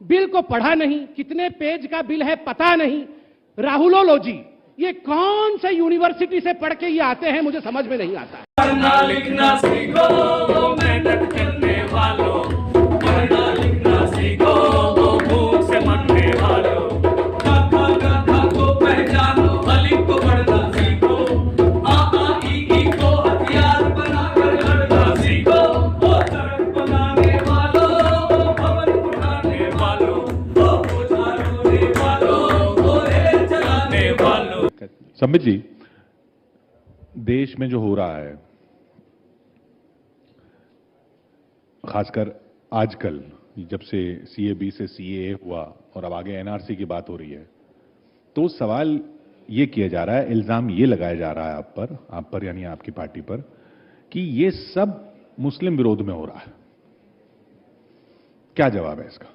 Bill को पढ़ा नहीं, कितने पेज का बिल है पता नहीं। राहुलोलॉजी, ये कौन से यूनिवर्सिटी से पढ़ के ये आते हैं, मुझे समझ में नहीं आता। पढ़ना लिखना सीखो, मेहनत करने वालों, पढ़ना लिखना सीखो, भूख से मरने वालों, गाथा को पहचानो, अलिफ को पढ़ना सीखो, आ ई को हथियार बनाकर लड़ना सीखो, वो सड़क बनाने वालों, भवन उठाने वालों, वो बोझा ढोने वालों, वो रेल चलाने वालों। संबित जी, देश में जो हो रहा है, खासकर आजकल जब से सीएबी से सीएए हुआ और अब आगे एनआरसी की बात हो रही है, तो सवाल ये किया जा रहा है, इल्जाम ये लगाया जा रहा है आप पर यानी आपकी पार्टी पर, कि ये सब मुस्लिम विरोध में हो रहा है। क्या जवाब है इसका?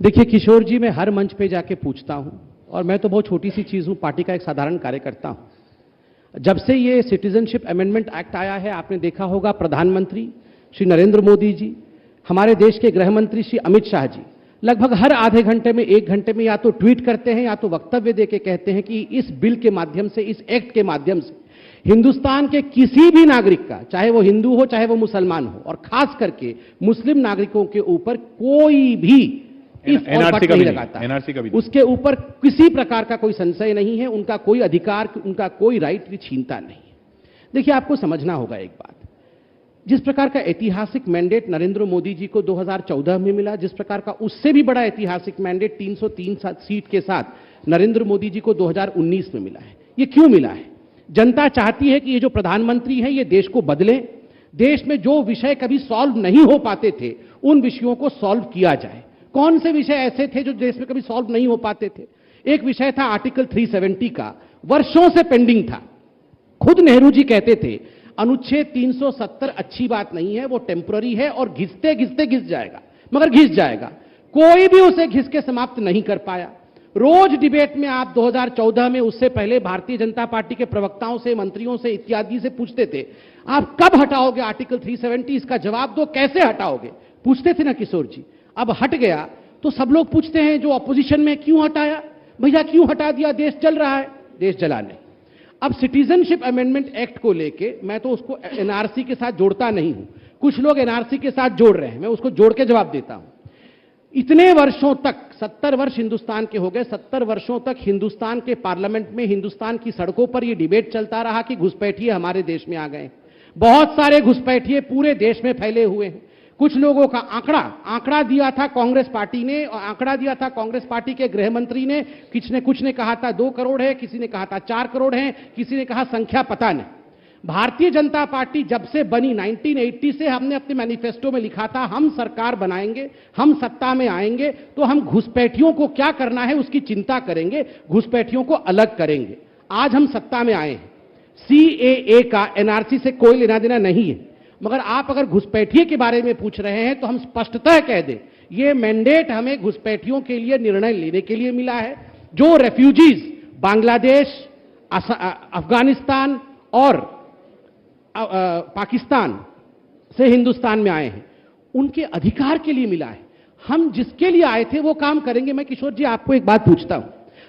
देखिए किशोर जी, मैं हर मंच पे जाके पूछता हूं, और मैं तो बहुत छोटी सी चीज हूं, पार्टी का एक साधारण कार्यकर्ता हूं। जब से ये सिटीजनशिप अमेंडमेंट एक्ट आया है, आपने देखा होगा प्रधानमंत्री श्री नरेंद्र मोदी जी, हमारे देश के गृह मंत्री श्री अमित शाह जी लगभग हर आधे घंटे में, एक घंटे में या तो ट्वीट करते हैं या तो वक्तव्य देके कहते हैं कि इस बिल के माध्यम से, इस एक्ट के माध्यम से हिंदुस्तान के किसी भी नागरिक का, चाहे वो हिंदू हो चाहे वो मुसलमान हो, और खास करके मुस्लिम नागरिकों के ऊपर कोई भी एनआरसी का भी लगाता है, एनआरसी का भी उसके ऊपर किसी प्रकार का कोई संशय नहीं है, उनका कोई अधिकार, उनका कोई राइट की छीनता नहीं है। देखिए आपको समझना होगा एक बात, जिस प्रकार का ऐतिहासिक मैंडेट नरेंद्र मोदी जी को 2014 में मिला, जिस प्रकार का उससे भी बड़ा ऐतिहासिक मैंडेट 303 सीट के साथ नरेंद्र मोदी जी को 2019 में मिला है। ये क्यों मिला है? जनता चाहती है कि ये जो प्रधानमंत्री हैं ये देश को बदलें, देश में जो विषय कभी सॉल्व नहीं हो पाते थे उन विषयों को सॉल्व किया जाए। कौन से विषय ऐसे थे जो देश में कभी सॉल्व नहीं हो पाते थे? एक विषय था आर्टिकल 370 का, वर्षों से पेंडिंग था। खुद नेहरू जी कहते थे अनुच्छेद 370 अच्छी बात नहीं है, वो टेम्पररी है और घिसते घिसते घिस जाएगा, मगर घिस जाएगा। कोई भी उसे घिस के समाप्त नहीं कर पाया। रोज डिबेट में आप 2014 में, उससे पहले भारतीय जनता पार्टी के प्रवक्ताओं से, मंत्रियों से इत्यादि से पूछते थे आप कब हटाओगे आर्टिकल 370, इसका जवाब दो, कैसे हटाओगे, पूछते थे ना किशोर जी। अब हट गया तो सब लोग पूछते हैं जो ऑपोजिशन में, क्यों हटाया भैया, क्यों हटा दिया, देश चल रहा है? देश जला नहीं। अब सिटीजनशिप अमेंडमेंट एक्ट को लेके मैं तो उसको एनआरसी के साथ जोड़ता नहीं हूं, कुछ लोग एनआरसी के साथ जोड़ रहे हैं, मैं उसको जोड़ के जवाब देता हूं। इतने वर्षों तक, 70 वर्ष हिंदुस्तान के हो गए, 70 वर्षों तक हिंदुस्तान के पार्लियामेंट में, हिंदुस्तान की सड़कों पर यह डिबेट चलता रहा कि घुसपैठिए हमारे देश में आ गए। बहुत सारे घुसपैठिए पूरे देश में फैले हुए हैं। कुछ लोगों का आंकड़ा दिया था कांग्रेस पार्टी ने, और आंकड़ा दिया था कांग्रेस पार्टी के गृह मंत्री ने, कुछ ने कहा था 2 करोड़ है, किसी ने कहा था 4 करोड़ है, किसी ने कहा संख्या पता नहीं। भारतीय जनता पार्टी जब से बनी 1980 से, हमने अपने मैनिफेस्टो में लिखा था हम सरकार बनाएंगे, हम सत्ता में आएंगे तो हम घुसपैठियों को क्या करना है उसकी चिंता करेंगे, घुसपैठियों को अलग करेंगे। आज हम सत्ता में आए हैं, सीएए का एनआरसी से कोई लेना देना नहीं है, मगर आप अगर घुसपैठिए के बारे में पूछ रहे हैं तो हम स्पष्टतः कह दें ये मैंडेट हमें घुसपैठियों के लिए निर्णय लेने के लिए मिला है। जो रेफ्यूजीज बांग्लादेश, अफगानिस्तान और पाकिस्तान से हिंदुस्तान में आए हैं, उनके अधिकार के लिए मिला है। हम जिसके लिए आए थे वो काम करेंगे। मैं किशोर जी आपको एक बात पूछता हूं,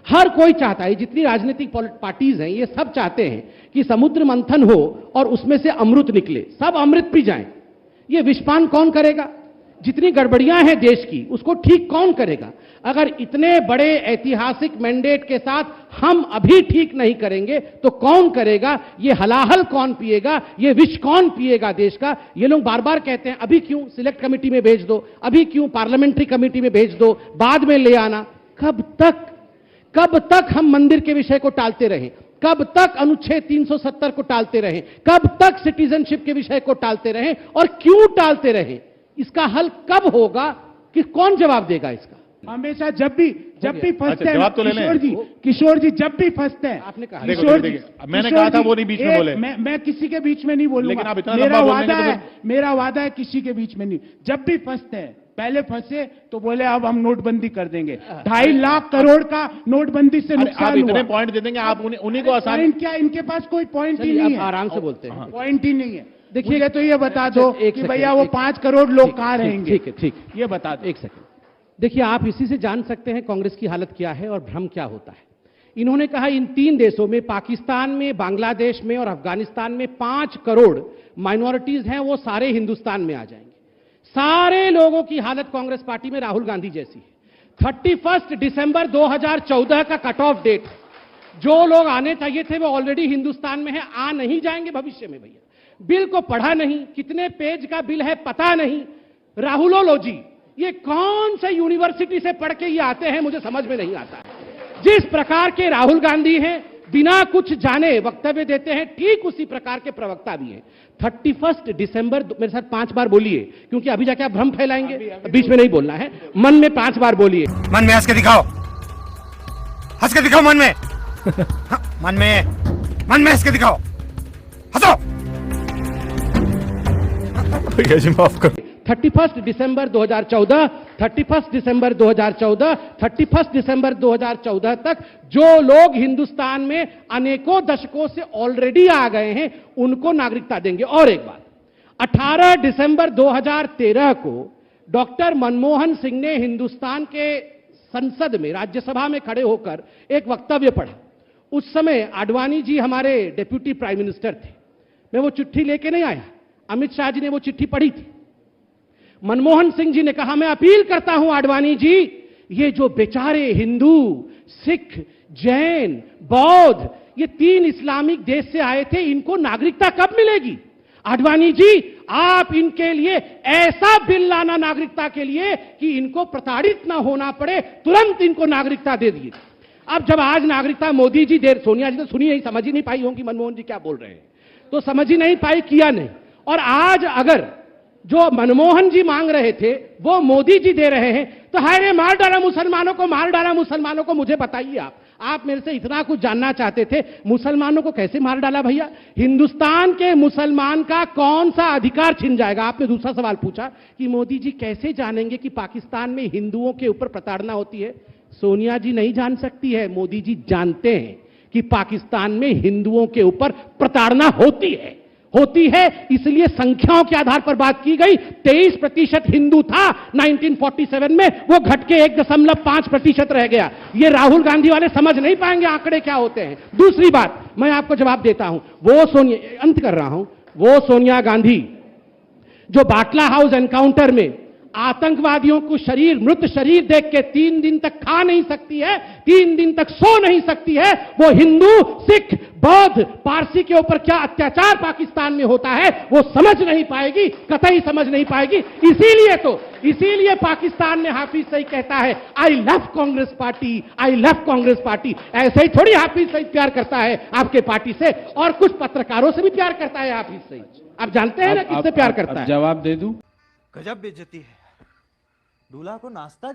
हर कोई चाहता है, जितनी राजनीतिक पार्टीज हैं ये सब चाहते हैं कि समुद्र मंथन हो और उसमें से अमृत निकले, सब अमृत पी जाएं। ये विषपान कौन करेगा? जितनी गड़बड़ियां हैं देश की उसको ठीक कौन करेगा? अगर इतने बड़े ऐतिहासिक मैंडेट के साथ हम अभी ठीक नहीं करेंगे तो कौन करेगा? ये हलाहल कौन पिएगा? ये विष कौन पिएगा देश का? ये लोग बार बार कहते हैं अभी क्यों सिलेक्ट कमेटी में भेज दो, अभी क्यों पार्लियामेंट्री कमेटी में भेज दो, बाद में ले आना। कब तक हम मंदिर के विषय को टालते रहें? कब तक अनुच्छेद 370 को टालते रहें? कब तक सिटीजनशिप के विषय को टालते रहें? और क्यों टालते रहें? इसका हल कब होगा? कि कौन जवाब देगा इसका? हमेशा जब भी फंसते हैं तो किशोर जी जब भी फंसते हैं, आपने कहा किशोर जी, मैंने कहा था वो नहीं बीच में बोले। मैं किसी के बीच में नहीं बोलूंगा, लेकिन आप इतना लंबा बोलने के तो मेरा वादा है किसी के बीच में नहीं। जब भी फंसते हैं, पहले फंसे तो बोले अब हम नोटबंदी कर देंगे, 2.5 लाख करोड़ का नोटबंदी से नुकसान हुआ। इतने पॉइंट दे देंगे आप उन्हीं को आसान। पॉइंट क्या, इनके पास कोई पॉइंट ही नहीं है, आराम से बोलते हैं, पॉइंट ही नहीं है। देखिए तो ये बता दो कि भैया वो 5 करोड़ लोग कहाँ रहेंगे, ठीक, ये बता दो। एक सेकंड, देखिए, आप इसी से जान सकते हैं कांग्रेस की हालत क्या है और भ्रम क्या होता है। इन्होंने कहा इन 3 देशों में, पाकिस्तान में, बांग्लादेश में और अफगानिस्तान में 5 करोड़ माइनॉरिटीज हैं, वो सारे हिंदुस्तान में आ जाएंगे। सारे लोगों की हालत कांग्रेस पार्टी में राहुल गांधी जैसी है। 31 दिसंबर 2014 का कट ऑफ डेट है। जो लोग आने चाहिए थे वो ऑलरेडी हिंदुस्तान में है, आ नहीं जाएंगे भविष्य में। भैया, बिल को पढ़ा नहीं, कितने पेज का बिल है पता नहीं। राहुलोलॉजी, ये कौन से यूनिवर्सिटी से पढ़ के ये आते हैं, मुझे समझ में नहीं आता। जिस प्रकार के राहुल गांधी हैं, बिना कुछ जाने वक्तव्य देते हैं, ठीक उसी प्रकार के प्रवक्ता भी हैं। 31 दिसंबर, मेरे साथ 5 बार बोलिए, क्योंकि अभी जाके आप भ्रम फैलाएंगे। बीच में नहीं बोलना है, मन में 5 बार बोलिए। मन में हंस के दिखाओ, हंस के दिखाओ मन में। हाँ, मन में हंस के दिखाओ, हंसो। माफ करो। 31 दिसंबर 2014, 31 दिसंबर 2014, 31 दिसंबर 2014 तक जो लोग हिंदुस्तान में अनेकों दशकों से ऑलरेडी आ गए हैं, उनको नागरिकता देंगे। और एक बात, 18 दिसंबर 2013 को डॉक्टर मनमोहन सिंह ने हिंदुस्तान के संसद में, राज्यसभा में खड़े होकर एक वक्तव्य पढ़ा। उस समय आडवाणी जी हमारे डिप्यूटी प्राइम मिनिस्टर थे। मैं वो चिट्ठी लेके नहीं आया, अमित शाह जी ने वो चिट्ठी पढ़ी थी। मनमोहन सिंह जी ने कहा, मैं अपील करता हूं आडवाणी जी, ये जो बेचारे हिंदू, सिख, जैन, बौद्ध, ये 3 इस्लामिक देश से आए थे, इनको नागरिकता कब मिलेगी? आडवाणी जी, आप इनके लिए ऐसा बिल लाना नागरिकता के लिए कि इनको प्रताड़ित ना होना पड़े, तुरंत इनको नागरिकता दे दिए। अब जब आज नागरिकता मोदी जी दे, सोनिया जी तो सुनी नहीं, समझ ही नहीं पाई होंगी मनमोहन जी क्या बोल रहे हैं, तो समझ ही नहीं पाई, किया नहीं। और आज अगर जो मनमोहन जी मांग रहे थे वो मोदी जी दे रहे हैं, तो हाय रे, मार डाला मुसलमानों को, मार डाला मुसलमानों को। मुझे बताइए, आप मेरे से इतना कुछ जानना चाहते थे, मुसलमानों को कैसे मार डाला भैया? हिंदुस्तान के मुसलमान का कौन सा अधिकार छिन जाएगा? आपने दूसरा सवाल पूछा कि मोदी जी कैसे जानेंगे कि पाकिस्तान में हिंदुओं के ऊपर प्रताड़ना होती है। सोनिया जी नहीं जान सकती है, मोदी जी जानते हैं कि पाकिस्तान में हिंदुओं के ऊपर प्रताड़ना होती है, इसलिए संख्याओं के आधार पर बात की गई। 23% हिंदू था 1947 में, वो घट के 1.5% रह गया। ये राहुल गांधी वाले समझ नहीं पाएंगे आंकड़े क्या होते हैं। दूसरी बात, मैं आपको जवाब देता हूं, वो सोनिया, अंत कर रहा हूं, वो सोनिया गांधी जो बाटला हाउस एनकाउंटर में आतंकवादियों को मृत शरीर देख के 3 दिन तक खा नहीं सकती है, 3 दिन तक सो नहीं सकती है, वो हिंदू, सिख, बौद्ध, पारसी के ऊपर क्या अत्याचार पाकिस्तान में होता है वो समझ नहीं पाएगी, कतई समझ नहीं पाएगी। इसीलिए पाकिस्तान में हाफिज सईद कहता है, I love Congress party, I love Congress party. ऐसे ही थोड़ी हाफिज सईद प्यार करता है आपके पार्टी से, और कुछ पत्रकारों से भी प्यार करता है हाफिज सईद। आप जानते हैं ना किससे प्यार करता है? जवाब दे दूं? गजब बेइज्जती है, दूल्हा को नाश्ता